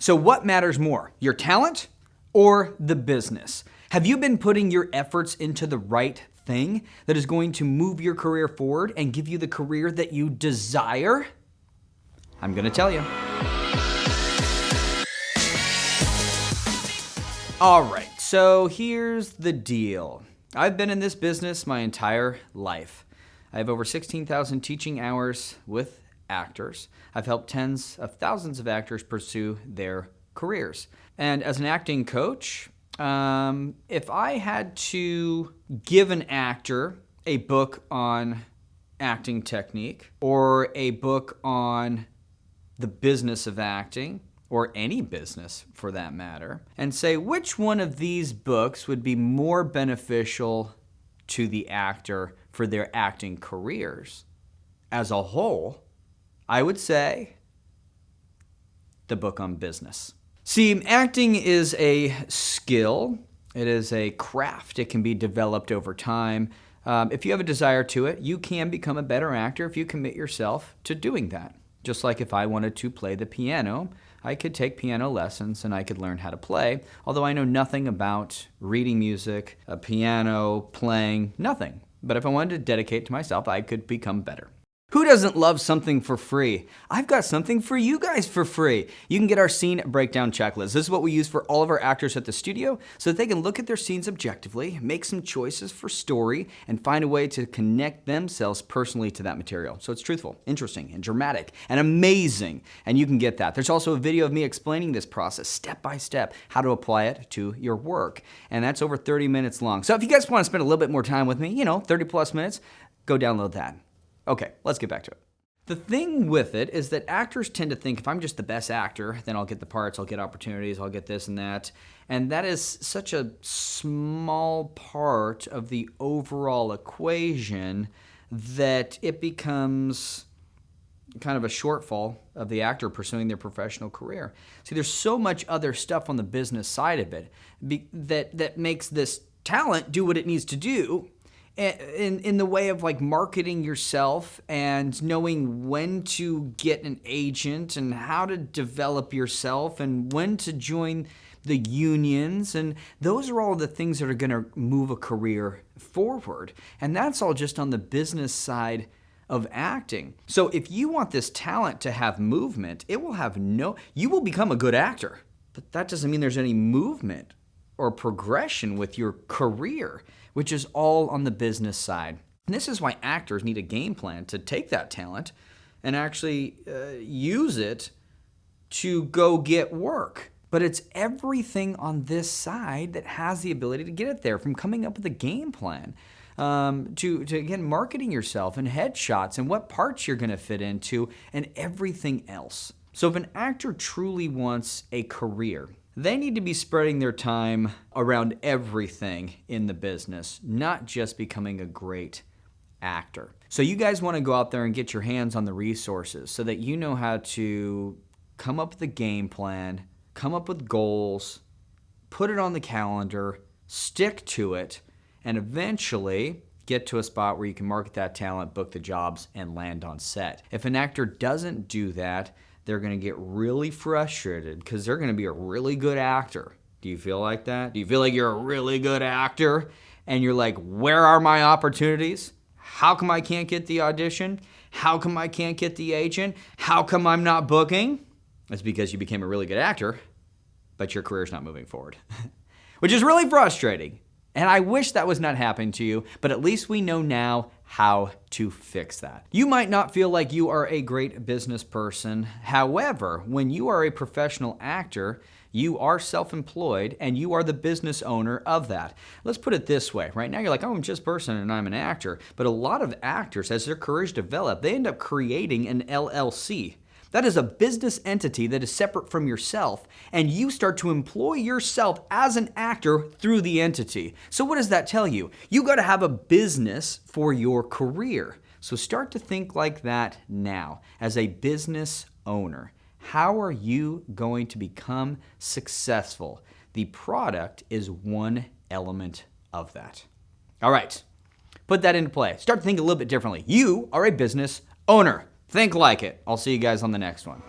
So what matters more, your talent or the business? Have you been putting your efforts into the right thing that is going to move your career forward and give you the career that you desire? I'm going to tell you. All right, so here's the deal. I've been in this business my entire life. I have over 16,000 teaching hours with actors. I've helped tens of thousands of actors pursue their careers. And as an acting coach, if I had to give an actor a book on acting technique or a book on the business of acting, or any business for that matter, and say which one of these books would be more beneficial to the actor for their acting careers as a whole, I would say the book on business. See, acting is a skill. It is a craft. It can be developed over time. If you have a desire to it, you can become a better actor if you commit yourself to doing that. Just like if I wanted to play the piano, I could take piano lessons and I could learn how to play, although I know nothing about reading music, piano, playing, nothing. But if I wanted to dedicate to myself, I could become better. Who doesn't love something for free? I've got something for you guys for free. You can get our scene breakdown checklist. This is what we use for all of our actors at the studio so that they can look at their scenes objectively, make some choices for story, and find a way to connect themselves personally to that material. So it's truthful, interesting, and dramatic, and amazing, and you can get that. There's also a video of me explaining this process step by step, how to apply it to your work, and that's over 30 minutes long. So if you guys want to spend a little bit more time with me, 30 plus minutes, go download that. Okay, let's get back to it. The thing with it is that actors tend to think if I'm just the best actor, then I'll get the parts, I'll get opportunities, I'll get this and that. And that is such a small part of the overall equation that it becomes kind of a shortfall of the actor pursuing their professional career. See, there's so much other stuff on the business side of it that makes this talent do what it needs to do in the way of like marketing yourself and knowing when to get an agent and how to develop yourself and when to join the unions. And those are all the things that are going to move a career forward. And that's all just on the business side of acting. So if you want this talent to have movement, you will become a good actor, but that doesn't mean there's any movement or progression with your career, which is all on the business side. And this is why actors need a game plan to take that talent and actually use it to go get work. But it's everything on this side that has the ability to get it there, from coming up with a game plan to again, marketing yourself and headshots and what parts you're going to fit into and everything else. So if an actor truly wants a career, they need to be spreading their time around everything in the business, not just becoming a great actor. So you guys want to go out there and get your hands on the resources so that you know how to come up with a game plan, come up with goals, put it on the calendar, stick to it, and eventually get to a spot where you can market that talent, book the jobs, and land on set. If an actor doesn't do that, they're going to get really frustrated because they're going to be a really good actor. Do you feel like that? Do you feel like you're a really good actor and you're like, where are my opportunities? How come I can't get the audition? How come I can't get the agent? How come I'm not booking? It's because you became a really good actor, but your career's not moving forward, which is really frustrating. And I wish that was not happening to you, but at least we know now how to fix that. You might not feel like you are a great business person. However, when you are a professional actor, you are self-employed and you are the business owner of that. Let's put it this way. Right now you're like, oh, I'm just a person and I'm an actor. But a lot of actors, as their careers develop, they end up creating an LLC. That is a business entity that is separate from yourself, and you start to employ yourself as an actor through the entity. So what does that tell you? You got to have a business for your career. So start to think like that now as a business owner. How are you going to become successful? The product is one element of that. All right, put that into play. Start to think a little bit differently. You are a business owner. Think like it. I'll see you guys on the next one.